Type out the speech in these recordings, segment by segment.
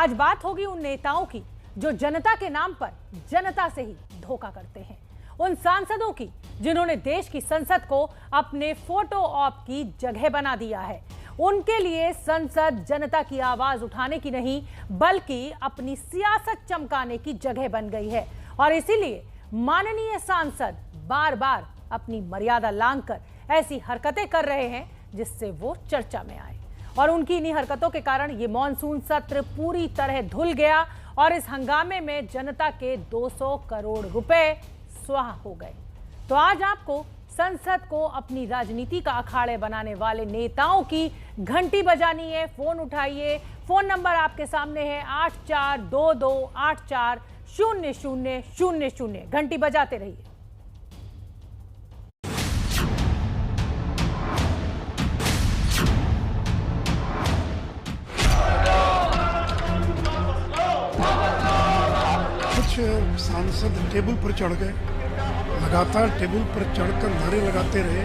आज बात होगी उन नेताओं की जो जनता के नाम पर जनता से ही धोखा करते हैं, उन सांसदों की जिन्होंने देश की संसद को अपने फोटो ऑप की जगह बना दिया है। उनके लिए संसद जनता की आवाज उठाने की नहीं बल्कि अपनी सियासत चमकाने की जगह बन गई है और इसीलिए माननीय सांसद बार बार अपनी मर्यादा लांघकर ऐसी हरकतें कर रहे हैं जिससे वो चर्चा में आए और उनकी इन्हीं हरकतों के कारण ये मॉनसून सत्र पूरी तरह धुल गया और इस हंगामे में जनता के 200 करोड़ रुपए स्वाहा हो गए। तो आज आपको संसद को अपनी राजनीति का अखाड़े बनाने वाले नेताओं की घंटी बजानी है। फोन उठाइए, फोन नंबर आपके सामने है 8422840000। घंटी बजाते रहिए। सांसद टेबल पर चढ़ गए, लगातार टेबल पर चढ़कर नारे लगाते रहे।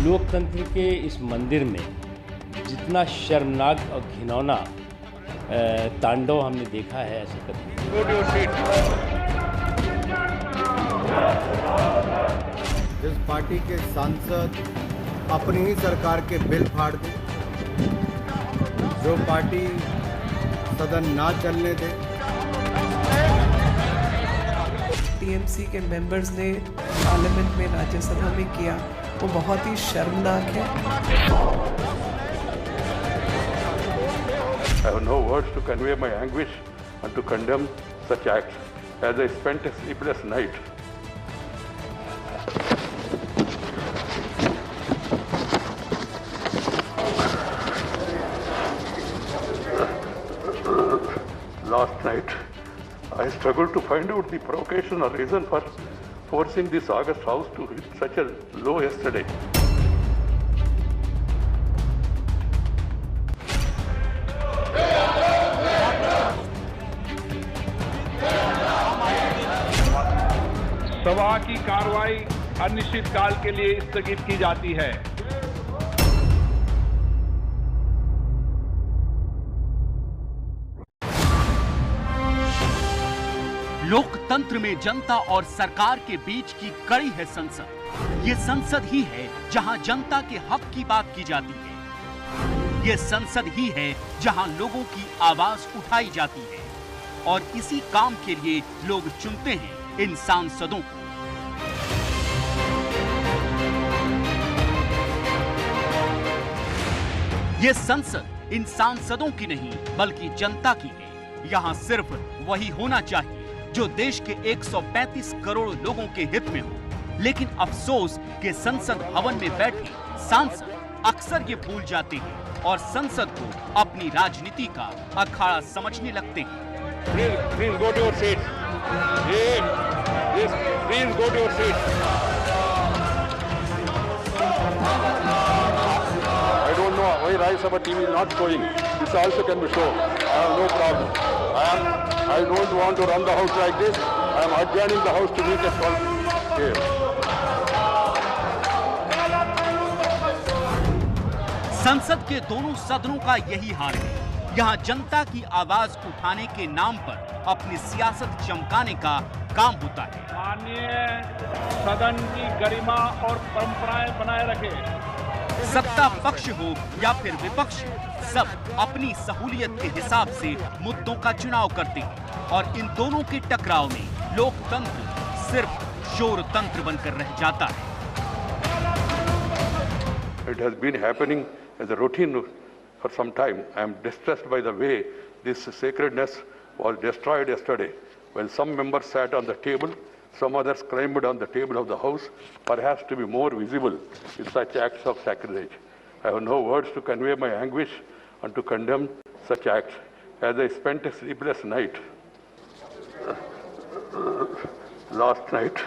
लोकतंत्र के इस मंदिर में जितना शर्मनाक और घिनौना तांडव हमने देखा है ऐसे कभी। जिस पार्टी के सांसद अपनी ही सरकार के बिल फाड़ दे, जो पार्टी सदन ना चलने दे। टीएमसी के मेंबर्स ने पार्लियामेंट में राज्यसभा में किया वो बहुत ही शर्मनाक है। I have no words to convey my anguish and to condemn such acts. As I spent a sleepless night, last night, I struggled to find out the provocation or reason for forcing this August House to hit such a low yesterday. सभा की कार्रवाई अनिश्चितकाल के लिए स्थगित की जाती है। लोकतंत्र में जनता और सरकार के बीच की कड़ी है संसद। ये संसद ही है जहां जनता के हक की बात की जाती है। ये संसद ही है जहां लोगों की आवाज उठाई जाती है और इसी काम के लिए लोग चुनते हैं इन सांसदों को। ये संसद इन सांसदों की नहीं बल्कि जनता की है। यहाँ सिर्फ वही होना चाहिए जो देश के 135 करोड़ लोगों के हित में हो। लेकिन अफसोस कि संसद भवन में बैठे सांसद अक्सर ये भूल जाते हैं और संसद को अपनी राजनीति का अखाड़ा समझने लगते हैं। Please go to your seats. Please go to your seats. I don't know why Rajya Sabha TV is not showing. This also can be shown. I have no problem. I don't want to run the house like this. I am adjourning the house to meet a call here. संसद के दोनों सदनों का यही हाल है। यहाँ जनता की आवाज उठाने के नाम पर अपनी सियासत चमकाने का काम होता है। माननीय सदन की गरिमा और परंपराएं बनाए रखे। सत्ता पक्ष हो या फिर विपक्ष, सब अपनी सहूलियत के हिसाब से मुद्दों का चुनाव करते हैं और इन दोनों के टकराव में लोकतंत्र सिर्फ शोर तंत्र बनकर रह जाता है। It has been happening as a routine for some time. I am distressed by the way this sacredness was destroyed yesterday. When some members sat on the table, some others climbed on the table of the House, perhaps to be more visible in such acts of sacrilege. I have no words to convey my anguish and to condemn such acts. As I spent a sleepless night, last night,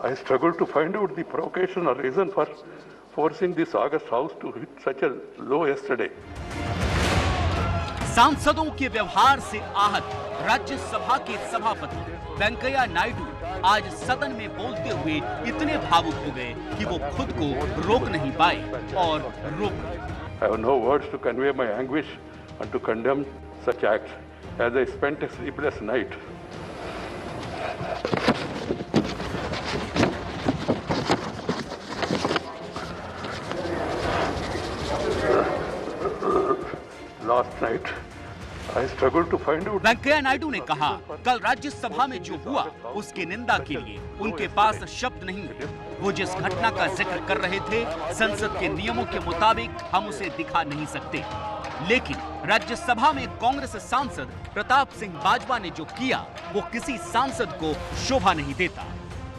I struggled to find out the provocation or reason for forcing this August House to hit such a low yesterday. सांसदों के व्यवहार से आहत राज्यसभा के सभापति वेंकैया नायडू आज सदन में बोलते हुए इतने भावुक हो गए कि वो खुद को रोक नहीं पाए और रोक गए। I have no words to convey my anguish and to condemn such acts. As I spent a sleepless night, last night, I struggled to find out. Venkaiah Naidu ने कहा, कल राज्यसभा में जो हुआ उसकी निंदा के लिए उनके पास शब्द नहीं है। वो जिस घटना का जिक्र कर रहे थे, संसद के नियमों के मुताबिक हम उसे दिखा नहीं सकते, लेकिन राज्यसभा में कांग्रेस सांसद प्रताप सिंह बाजवा ने जो किया वो किसी सांसद को शोभा नहीं देता।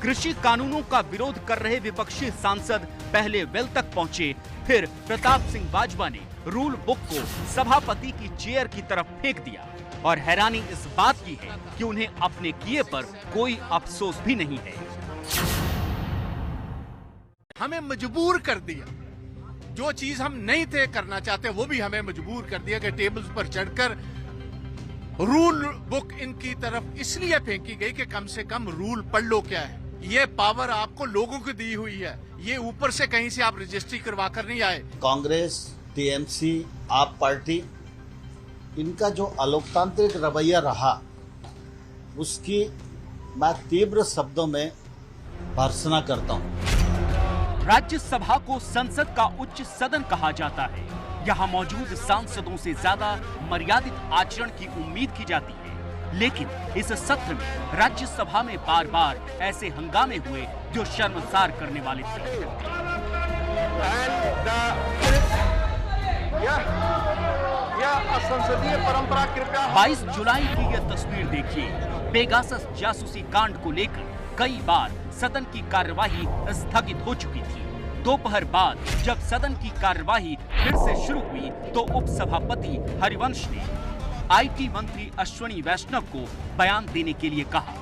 कृषि कानूनों का विरोध कर रहे विपक्षी सांसद पहले वेल तक पहुंचे, फिर प्रताप सिंह बाजवा ने रूल बुक को सभापति की चेयर की तरफ फेंक दिया और हैरानी इस बात की है कि उन्हें अपने किए पर कोई अफसोस भी नहीं है। हमें मजबूर कर दिया, जो चीज हम नहीं थे करना चाहते वो भी हमें मजबूर कर दिया कि टेबल्स पर चढ़कर रूल बुक इनकी तरफ इसलिए फेंकी गई कि कम से कम रूल पढ़ लो क्या है। ये पावर आपको लोगों को दी हुई है, ये ऊपर से कहीं से आप रजिस्ट्री करवा कर नहीं आए। कांग्रेस, टीएमसी, आप पार्टी, इनका जो अलोकतांत्रिक रवैया रहा उसकी मैं तीव्र शब्दों में भर्त्सना करता हूं। राज्यसभा को संसद का उच्च सदन कहा जाता है। यहाँ मौजूद सांसदों से ज्यादा मर्यादित आचरण की उम्मीद की जाती है, लेकिन इस सत्र में राज्यसभा में बार बार ऐसे हंगामे हुए जो शर्मसार करने वाले थे। असंसदीय परंपरा कृपया 22 जुलाई की यह तस्वीर देखिए। पेगासस जासूसी कांड को लेकर कई बार सदन की कार्यवाही स्थगित हो चुकी थी। दोपहर बाद जब सदन की कार्यवाही फिर से शुरू हुई तो उपसभापति हरिवंश ने आईटी मंत्री अश्विनी वैष्णव को बयान देने के लिए कहा।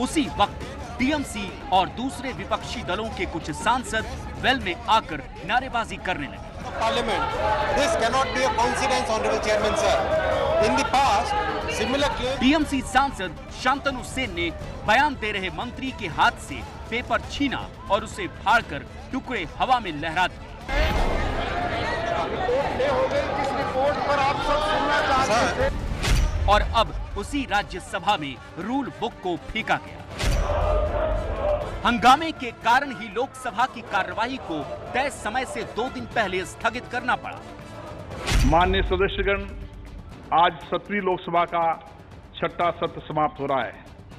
उसी वक्त टीएमसी और दूसरे विपक्षी दलों के कुछ सांसद वेल में आकर नारेबाजी करने लगे। Parliament, this cannot be a coincidence, Honorable Chairman, sir. In the past, similar claims. TMC सांसद शांतनु सेन ने बयान दे रहे मंत्री के हाथ से पेपर छीना और उसे फाड़कर टुकड़े हवा में लहरा दिए। और अब उसी राज्यसभा में रूल बुक को फेंका गया। हंगामे के कारण ही लोकसभा की कार्यवाही को तय समय से 2 दिन पहले स्थगित करना पड़ा। माननीय सदस्यगण, आज 17वीं लोकसभा का 6ठा सत्र समाप्त हो रहा है।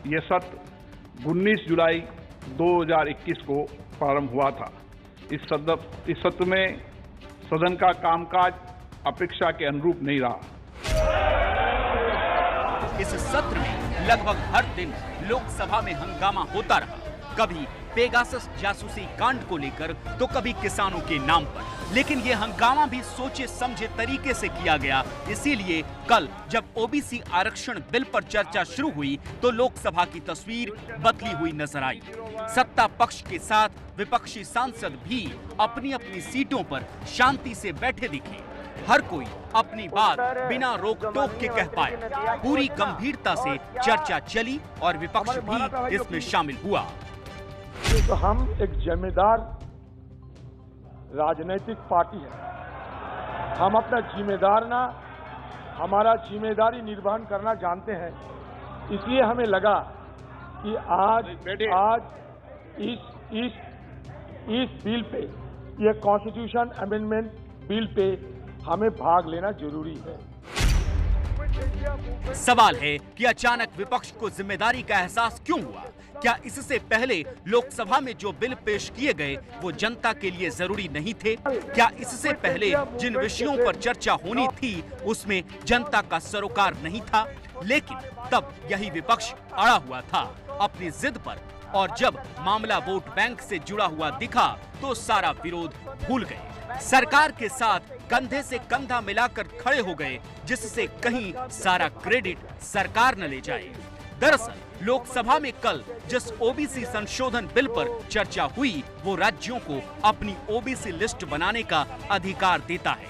यह सत्र 19 जुलाई 2021 को प्रारंभ हुआ था। इस सत्र में सदन का कामकाज अपेक्षा के अनुरूप नहीं रहा। इस सत्र में लगभग हर दिन लोकसभा में हंगामा होता रहा, कभी पेगासस जासूसी कांड को लेकर तो कभी किसानों के नाम पर। लेकिन यह हंगामा भी सोचे समझे तरीके से किया गया। इसीलिए कल जब ओबीसी आरक्षण बिल पर चर्चा शुरू हुई तो लोकसभा की तस्वीर बदली हुई नजर आई। सत्ता पक्ष के साथ विपक्षी सांसद भी अपनी अपनी सीटों पर शांति से बैठे दिखे। हर कोई अपनी बात बिना रोक टोक के कह पाया। पूरी गंभीरता से चर्चा चली और विपक्ष भी इसमें शामिल हुआ। तो हम एक जिम्मेदार राजनीतिक पार्टी है। हम अपना हमारा जिम्मेदारी निर्वहन करना जानते हैं। इसलिए हमें लगा कि आज इस बिल पे, ये कॉन्स्टिट्यूशन अमेंडमेंट बिल पे हमें भाग लेना जरूरी है। सवाल है कि अचानक विपक्ष को जिम्मेदारी का एहसास क्यों हुआ? क्या इससे पहले लोकसभा में जो बिल पेश किए गए वो जनता के लिए जरूरी नहीं थे? क्या इससे पहले जिन विषयों पर चर्चा होनी थी उसमें जनता का सरोकार नहीं था? लेकिन तब यही विपक्ष अड़ा हुआ था अपनी जिद पर, और जब मामला वोट बैंक से जुड़ा हुआ दिखा तो सारा विरोध भूल गए। सरकार के साथ कंधे से कंधा मिलाकर खड़े हो गए, जिससे कहीं सारा क्रेडिट सरकार न ले जाए। दरअसल लोकसभा में कल जिस ओबीसी संशोधन बिल पर चर्चा हुई वो राज्यों को अपनी ओबीसी लिस्ट बनाने का अधिकार देता है।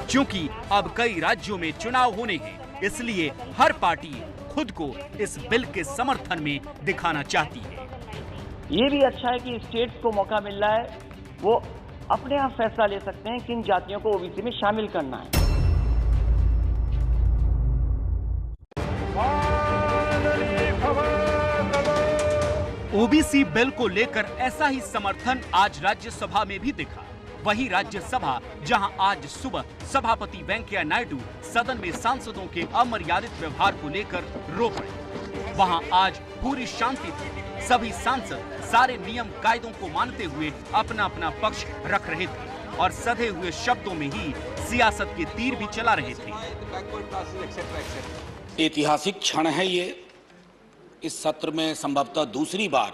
क्योंकि अब कई राज्यों में चुनाव होने हैं इसलिए हर पार्टी खुद को इस बिल के समर्थन में दिखाना चाहती है। ये भी अच्छा है कि स्टेट्स को मौका मिल रहा है, वो अपने आप फैसला ले सकते हैं किन जातियों को ओबीसी में शामिल करना है। ओबीसी बिल को लेकर ऐसा ही समर्थन आज राज्यसभा में भी दिखा। वही राज्यसभा जहां आज सुबह सभापति वेंकैया नायडू सदन में सांसदों के अमर्यादित व्यवहार को लेकर रो पड़े, वहां आज पूरी शांति थी। सभी सांसद सारे नियम कायदों को मानते हुए अपना अपना पक्ष रख रहे थे और सधे हुए शब्दों में ही सियासत के तीर भी चला रहे थे। ऐतिहासिक क्षण है ये। इस सत्र में संभवतः दूसरी बार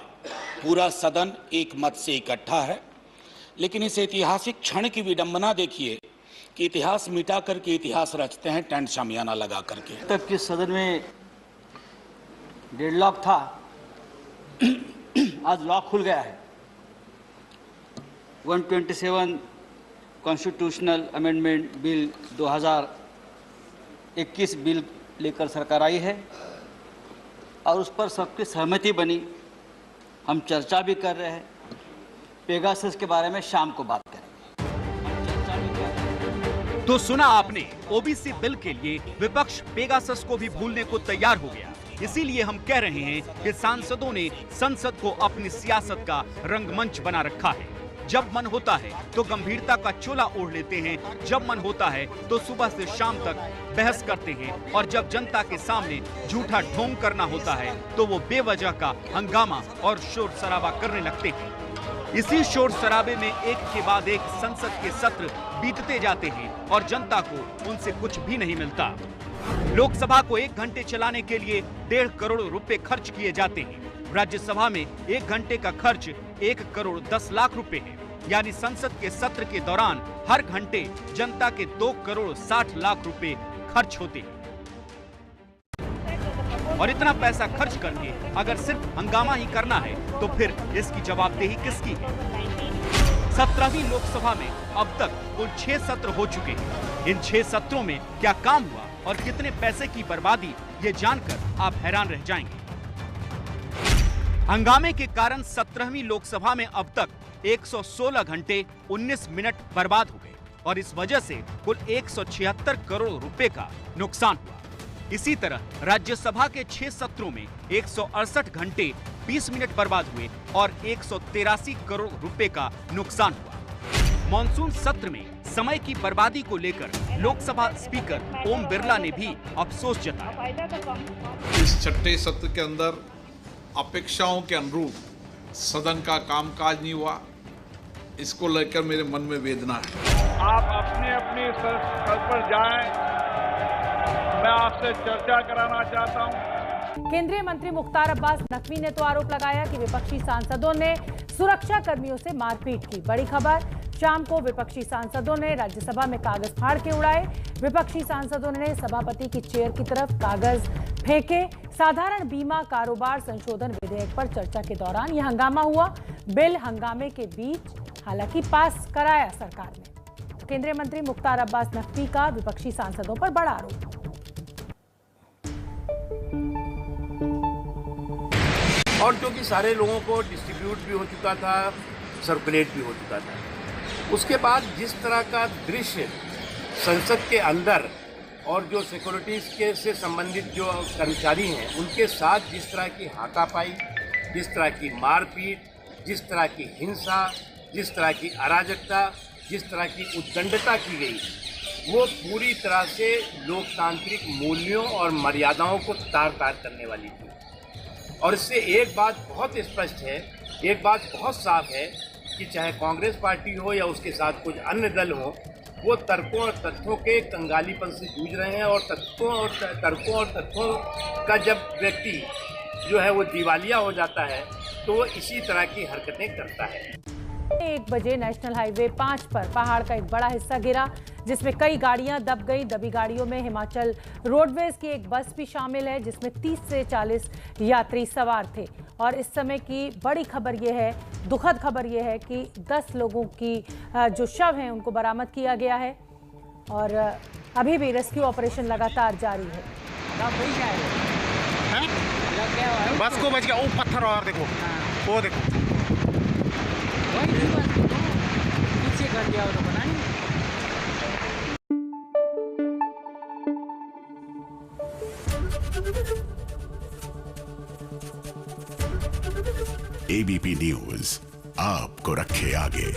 पूरा सदन एक मत से इकट्ठा है, लेकिन इस ऐतिहासिक क्षण की विडंबना देखिए कि इतिहास मिटा करके इतिहास रचते हैं टेंट शामियाना लगा करके। तक के सदन में डेडलॉक था, आज लॉक खुल गया है। 127 कॉन्स्टिट्यूशनल अमेंडमेंट बिल 2021 बिल लेकर सरकार आई है और उस पर सबकी सहमति बनी। हम चर्चा भी कर रहे हैं, पेगासस के बारे में शाम को बात करेंगे। तो सुना आपने, ओबीसी बिल के लिए विपक्ष पेगासस को भी भूलने को तैयार हो गया। इसीलिए हम कह रहे हैं कि सांसदों ने संसद को अपनी सियासत का रंगमंच बना रखा है। जब मन होता है तो गंभीरता का चोला ओढ़ लेते हैं, जब मन होता है तो सुबह से शाम तक बहस करते हैं, और जब जनता के सामने झूठा ढोंग करना होता है तो वो बेवजह का हंगामा और शोर शराबा करने लगते हैं। इसी शोर शराबे में एक के बाद एक संसद के सत्र बीतते जाते हैं और जनता को उनसे कुछ भी नहीं मिलता। लोकसभा को 1 घंटे चलाने के लिए 1.5 करोड़ रुपए खर्च किए जाते हैं। राज्यसभा में 1 घंटे का खर्च 1 करोड़ 10 लाख रुपए है, यानी संसद के सत्र के दौरान हर घंटे जनता के 2 करोड़ 60 लाख रुपए खर्च होते हैं। और इतना पैसा खर्च करके अगर सिर्फ हंगामा ही करना है तो फिर इसकी जवाबदेही किसकी है? 17वीं लोकसभा में अब तक कुल 6 सत्र हो चुके हैं। इन 6 सत्रों में क्या काम हुआ और कितने पैसे की बर्बादी, ये जानकर आप हैरान रह जाएंगे। हंगामे के कारण 17वीं लोकसभा में अब तक 116 घंटे 19 मिनट बर्बाद हो गए और इस वजह से कुल 176 करोड़ रुपए का नुकसान हुआ। इसी तरह राज्यसभा के 6 सत्रों में 168 घंटे 20 मिनट बर्बाद हुए और 183 करोड़ रुपए का नुकसान हुआ। मॉनसून सत्र में समय की बर्बादी को लेकर लोकसभा स्पीकर ओम बिरला ने भी अफसोस जताया। इस छठे सत्र के अंदर अपेक्षाओं के अनुरूप सदन का कामकाज नहीं हुआ, इसको लेकर मेरे मन में वेदना है। आप अपने अपने स्तर पर जाएं, मैं आपसे चर्चा कराना चाहता हूं। केंद्रीय मंत्री मुख्तार अब्बास नकवी ने तो आरोप लगाया कि विपक्षी सांसदों ने सुरक्षा कर्मियों से मारपीट की। बड़ी खबर, शाम को विपक्षी सांसदों ने राज्यसभा में कागज फाड़ के उड़ाए। विपक्षी सांसदों ने सभापति की चेयर की तरफ कागज फेंके। साधारण बीमा कारोबार संशोधन विधेयक पर चर्चा के दौरान यह हंगामा हुआ। बिल हंगामे के बीच हालांकि पास कराया सरकार ने। तो केंद्रीय मंत्री मुख्तार अब्बास नकवी का विपक्षी सांसदों पर बड़ा आरोप। और क्योंकि सारे लोगों को डिस्ट्रीब्यूट भी हो चुका था, सर्कुलेट भी हो चुका था, उसके बाद जिस तरह का दृश्य संसद के अंदर और जो सिक्योरिटीज़ के से संबंधित जो कर्मचारी हैं उनके साथ जिस तरह की हाथापाई, जिस तरह की मारपीट, जिस तरह की हिंसा, जिस तरह की अराजकता, जिस तरह की उद्दंडता की गई, वो पूरी तरह से लोकतांत्रिक मूल्यों और मर्यादाओं को तार-तार करने वाली थी। और इससे एक बात बहुत स्पष्ट है, एक बात बहुत साफ है कि चाहे कांग्रेस पार्टी हो या उसके साथ कुछ अन्य दल हो, वो तर्कों और तथ्यों के कंगालीपन से जूझ रहे हैं। और तर्कों और तथ्यों का जब व्यक्ति जो है वो दिवालिया हो जाता है तो वो इसी तरह की हरकतें करता है। 1 बजे नेशनल हाईवे 5 पर पहाड़ का एक बड़ा हिस्सा गिरा, जिसमें कई गाड़ियां दब गई। दबी गाड़ियों में हिमाचल रोडवेज की एक बस भी शामिल है, जिसमें 30 से 40 यात्री सवार थे। और इस समय की बड़ी खबर यह है, दुखद खबर यह है कि 10 लोगों की जो शव हैं उनको बरामद किया गया है। और अभी भी रेस्क्यू ऑपरेशन लगातार जारी है। बस को बच गया। वो पत्थर और देखो, वो देखो पीछे कर दिया तो बना नहीं। एबीपी न्यूज आपको रखे आगे।